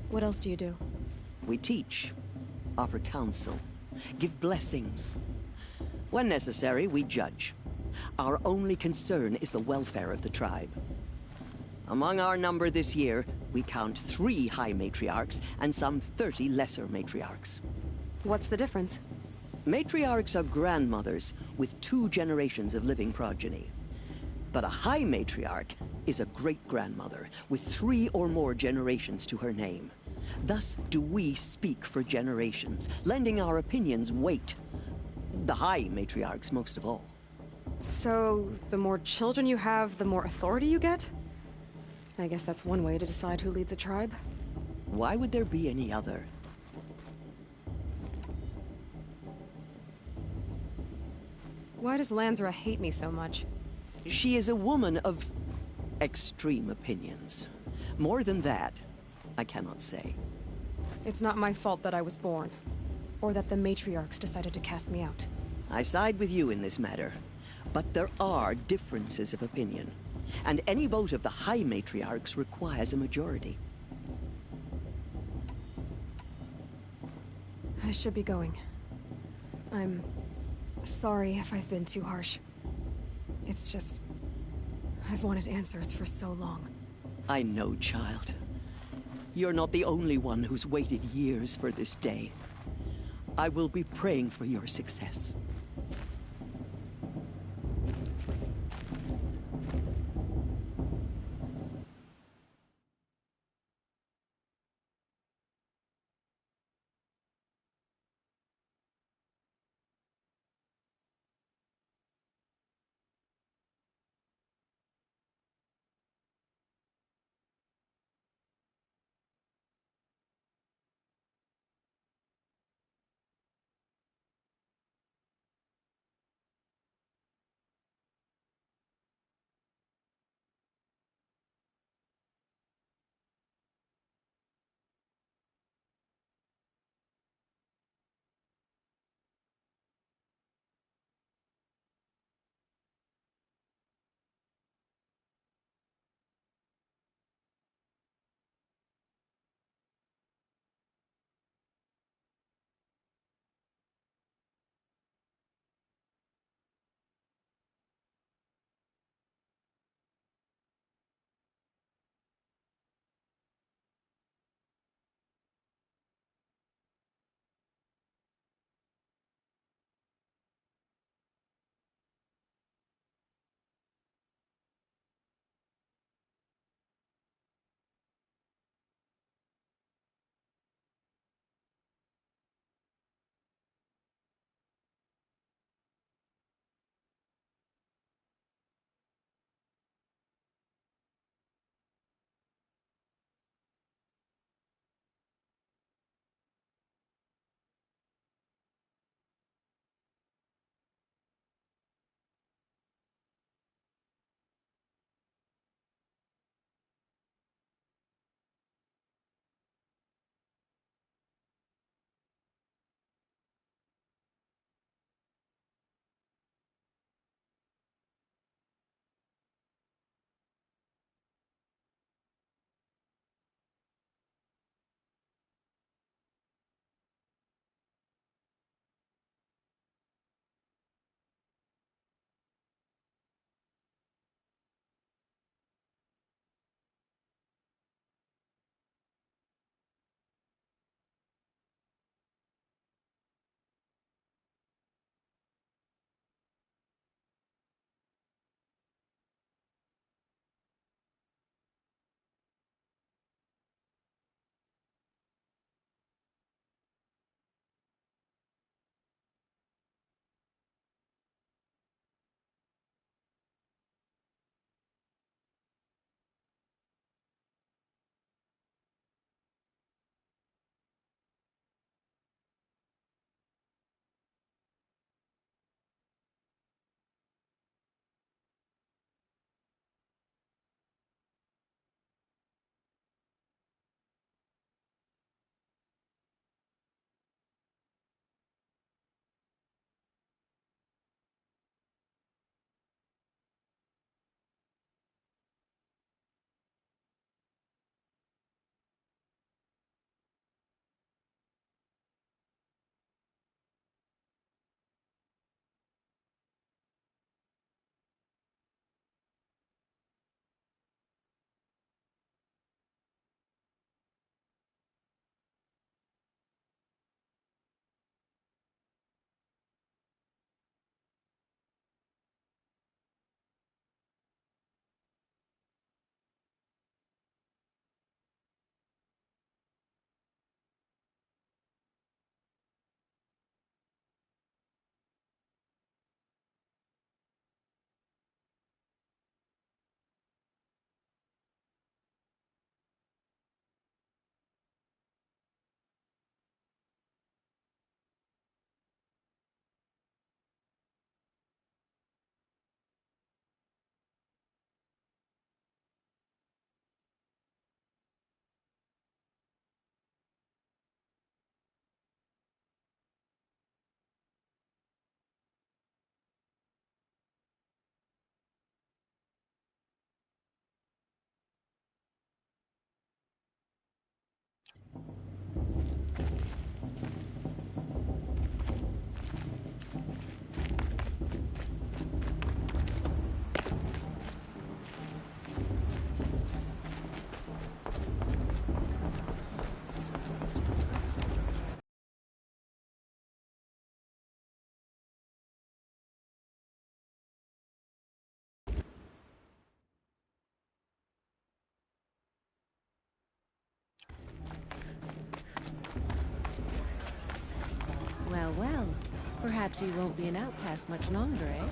What else do you do? We teach, offer counsel, give blessings. When necessary, we judge. Our only concern is the welfare of the tribe. Among our number this year, we count 3 High Matriarchs and some 30 Lesser Matriarchs. What's the difference? Matriarchs are grandmothers with 2 generations of living progeny. But a High Matriarch is a great-grandmother with 3 or more generations to her name. Thus do we speak for generations, lending our opinions weight. The High Matriarchs most of all. So, the more children you have, the more authority you get? I guess that's one way to decide who leads a tribe. Why would there be any other? Why does Lansra hate me so much? She is a woman of extreme opinions. More than that, I cannot say. It's not my fault that I was born, or that the matriarchs decided to cast me out. I side with you in this matter, but there are differences of opinion, and any vote of the High Matriarchs requires a majority. I should be going. I'm sorry if I've been too harsh. It's just, I've wanted answers for so long. I know, child. You're not the only one who's waited years for this day. I will be praying for your success. Well, well. Perhaps you won't be an outcast much longer, eh?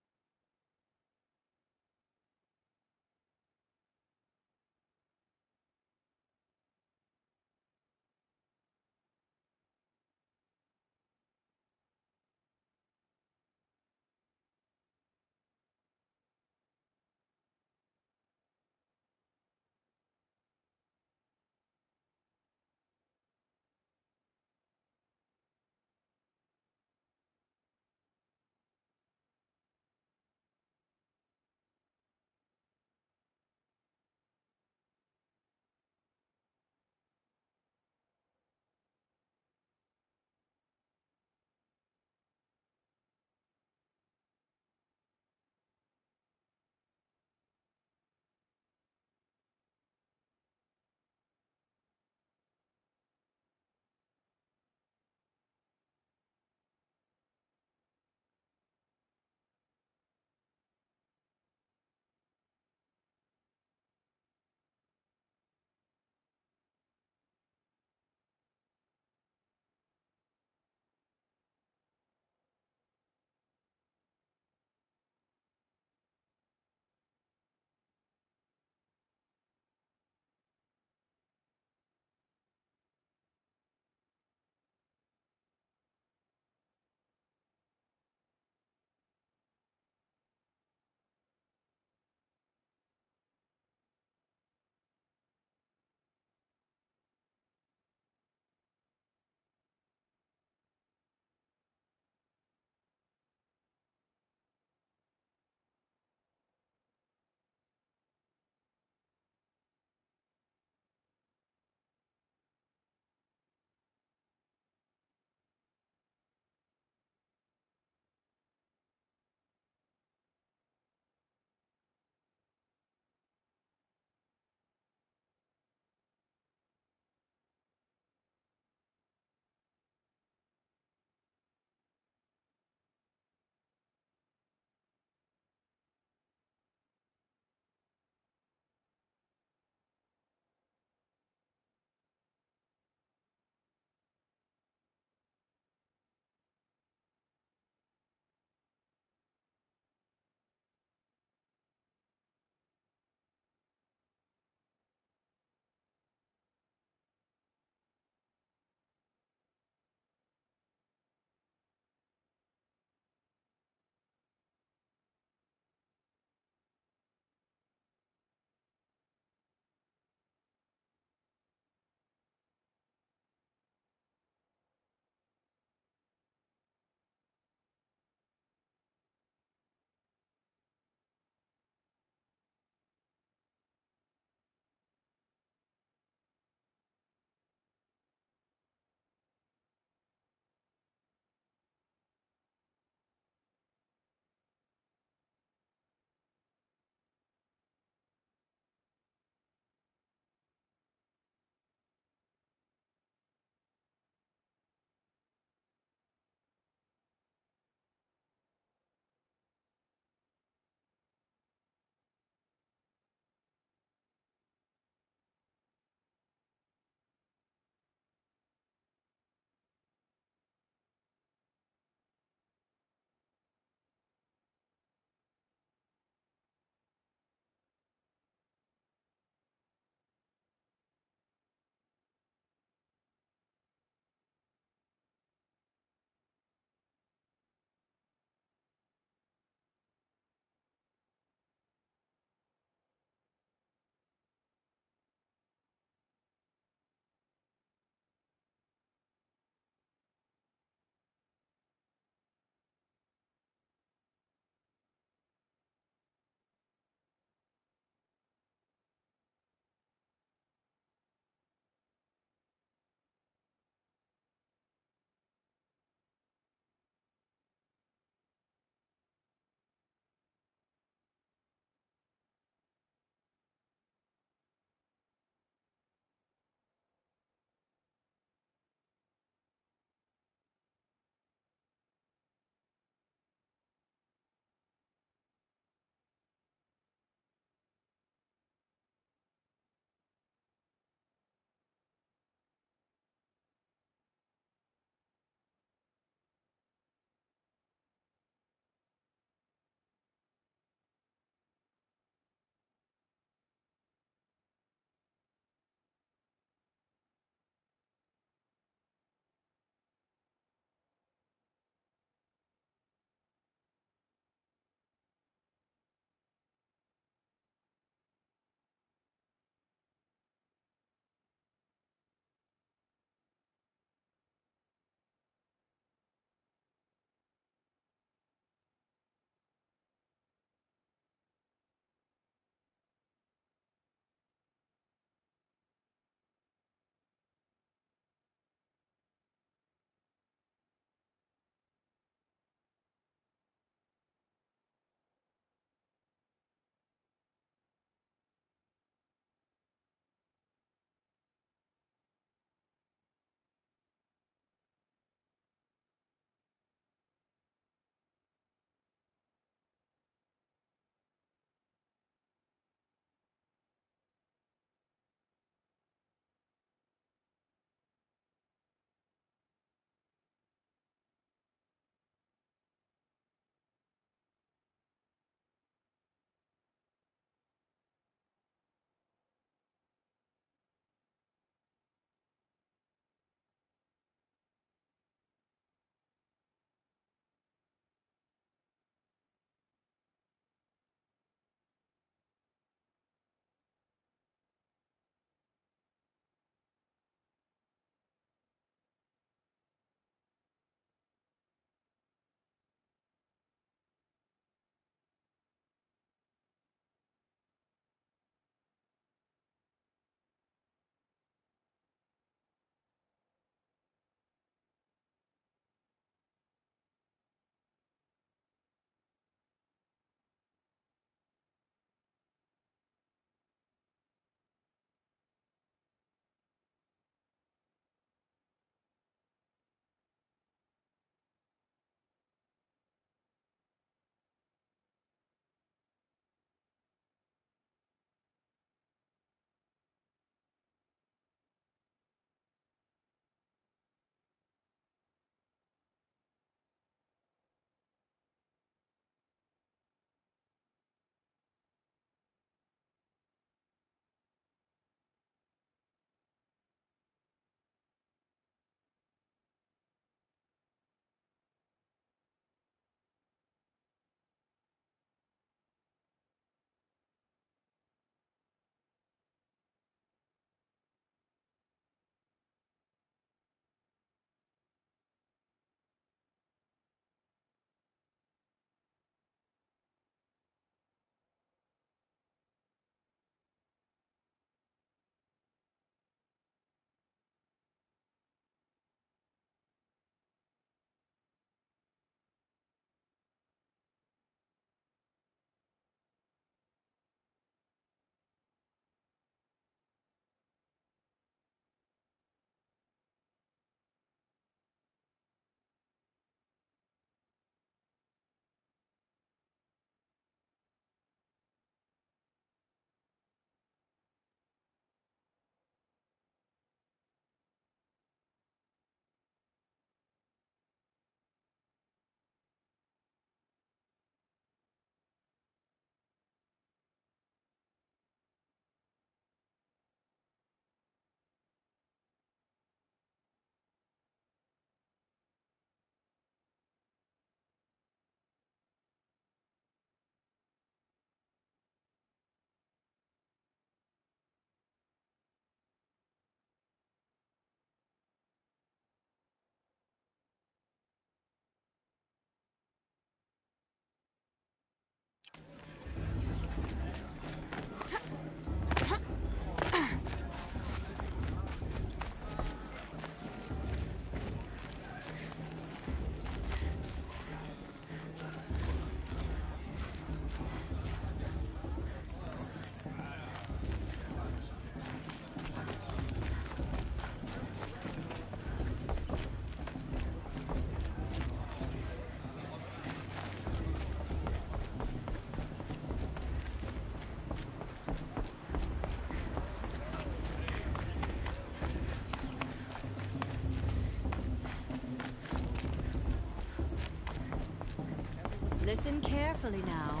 Listen carefully now,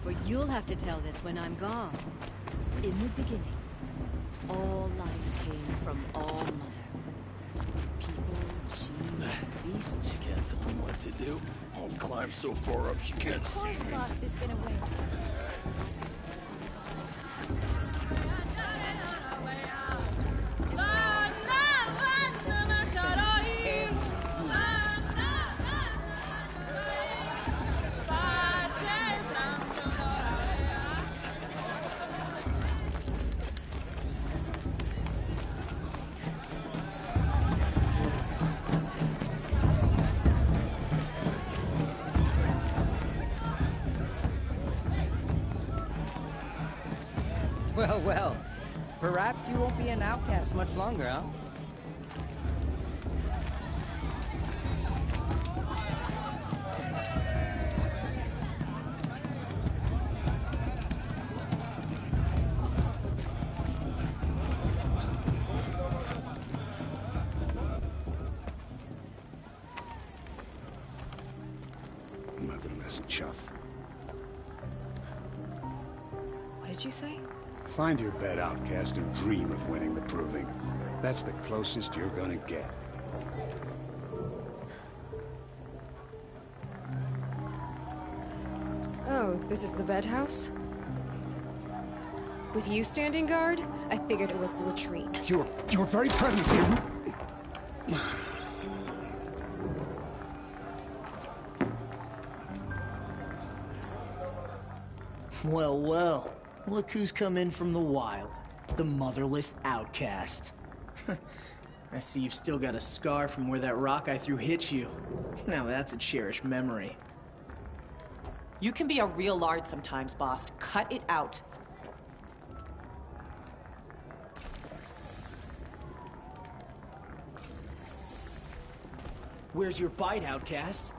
for you'll have to tell this when I'm gone. In the beginning, all life came from all mother. People, machines, beasts. She can't tell me what to do. I'll climb so far up she can't Of course, see me. Bast is gonna win. Well, well. Perhaps you won't be an outcast much longer, huh? Motherless chuff. What did you say? Find your bed, outcast, and dream of winning the Proving. That's the closest you're gonna get. Oh, this is the bed house? With you standing guard, I figured it was the latrine. Your very presence here... Well, well. Look who's come in from the wild. The motherless outcast. I see you've still got a scar from where that rock I threw hit you. Now that's a cherished memory. You can be a real lard sometimes, boss. Cut it out. Where's your bite, outcast?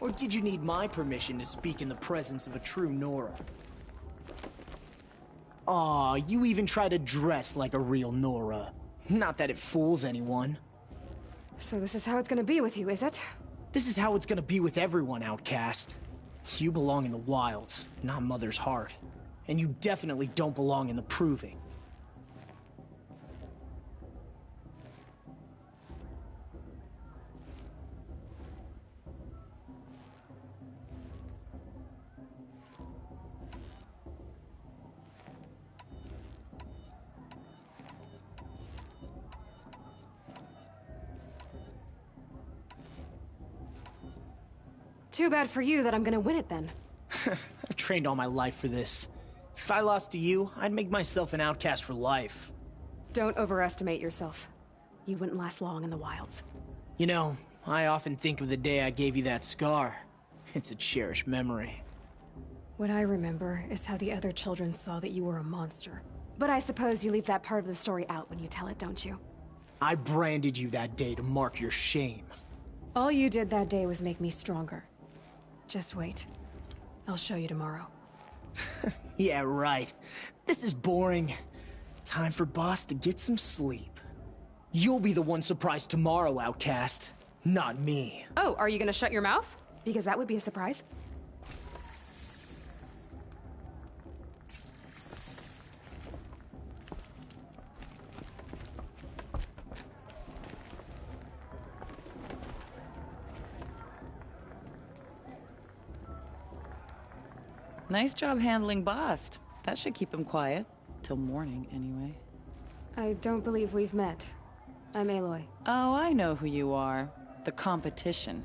Or did you need my permission to speak in the presence of a true Nora? Aw, you even try to dress like a real Nora. Not that it fools anyone. So this is how it's gonna be with you, is it? This is how it's gonna be with everyone, outcast. You belong in the wilds, not Mother's Heart. And you definitely don't belong in the Proving. Too bad for you that I'm gonna win it then. I've trained all my life for this. If I lost to you, I'd make myself an outcast for life. Don't overestimate yourself. You wouldn't last long in the wilds. You know, I often think of the day I gave you that scar. It's a cherished memory. What I remember is how the other children saw that you were a monster. But I suppose you leave that part of the story out when you tell it, don't you? I branded you that day to mark your shame. All you did that day was make me stronger. Just wait. I'll show you tomorrow. Yeah, right. This is boring. Time for Boss to get some sleep. You'll be the one surprised tomorrow, outcast. Not me. Oh, are you gonna shut your mouth? Because that would be a surprise. Nice job handling Bast. That should keep him quiet. Till morning, anyway. I don't believe we've met. I'm Aloy. Oh, I know who you are. The competition.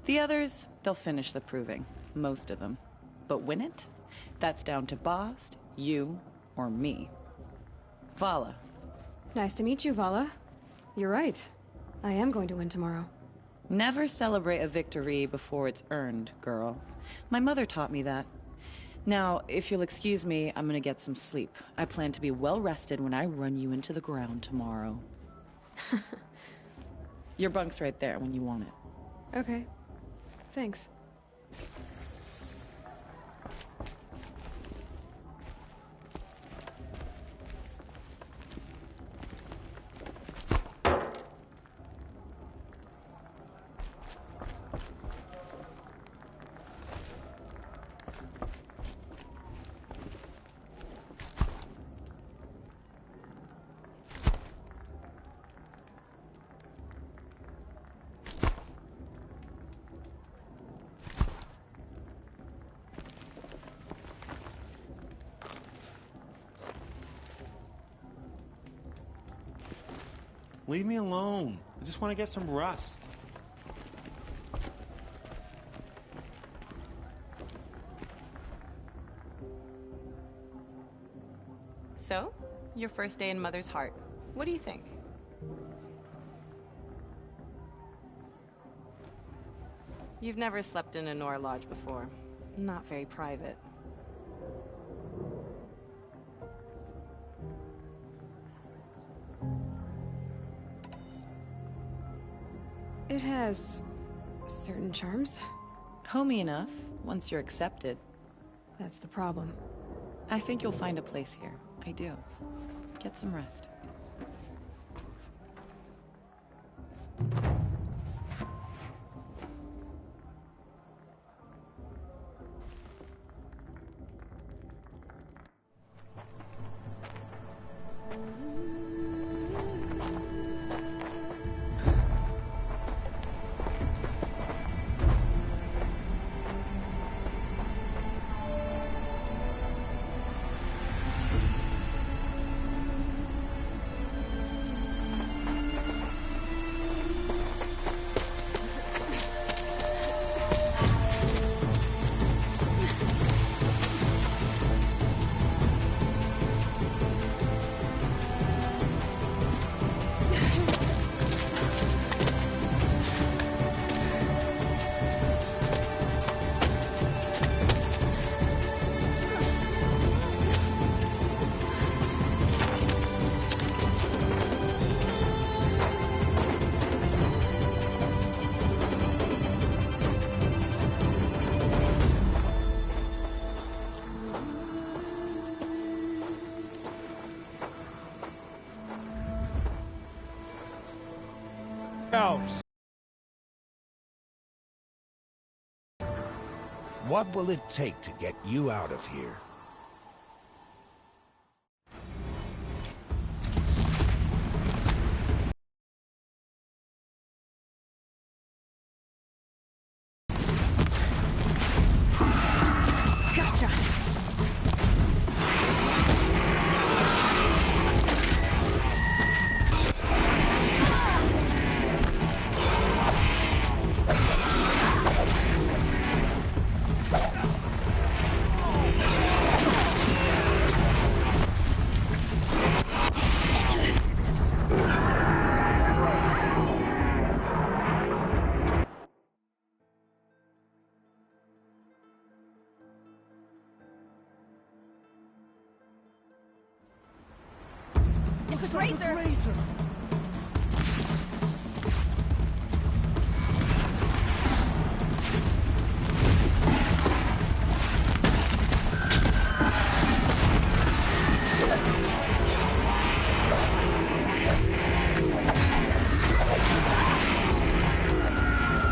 The others, they'll finish the Proving. Most of them. But win it? That's down to Bast, you, or me. Vala. Nice to meet you, Vala. You're right. I am going to win tomorrow. Never celebrate a victory before it's earned, girl. My mother taught me that. Now, if you'll excuse me, I'm gonna get some sleep. I plan to be well rested when I run you into the ground tomorrow. Your bunk's right there when you want it. Okay. Thanks. Leave me alone. I just want to get some rest. So, your first day in Mother's Heart. What do you think? You've never slept in a Nora Lodge before. Not very private. It has certain charms. Homey enough, once you're accepted. That's the problem. I think you'll find a place here. I do. Get some rest. Elves. What will it take to get you out of here? Gotcha! It's a grazer!